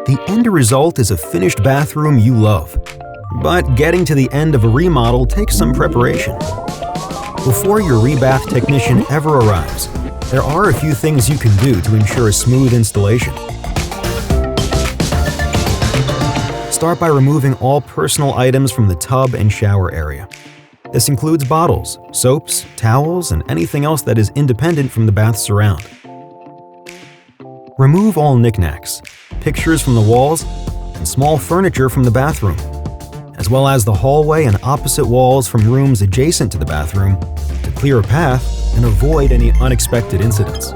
The end result is a finished bathroom you love. But getting to the end of a remodel takes some preparation. Before your rebath technician ever arrives, there are a few things you can do to ensure a smooth installation. Start by removing all personal items from the tub and shower area. This includes bottles, soaps, towels, and anything else that is independent from the bath surround. Remove all knickknacks, pictures from the walls, and small furniture from the bathroom, as well as the hallway and opposite walls from rooms adjacent to the bathroom to clear a path and avoid any unexpected incidents.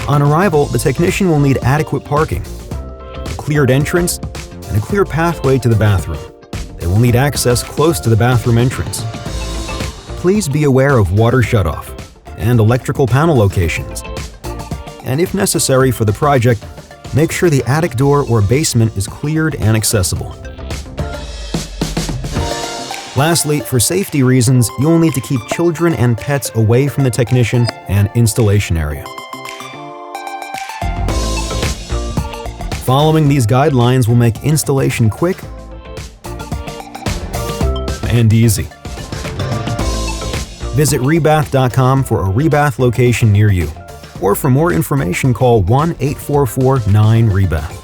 On arrival, the technician will need adequate parking, a cleared entrance, and a clear pathway to the bathroom. They will need access close to the bathroom entrance. Please be aware of water shutoff and electrical panel locations. And if necessary for the project, make sure the attic door or basement is cleared and accessible. Lastly, for safety reasons, you will need to keep children and pets away from the technician and installation area. Following these guidelines will make installation quick and easy. Visit rebath.com for a rebath location near you, or for more information call 1-844-9-REBATH.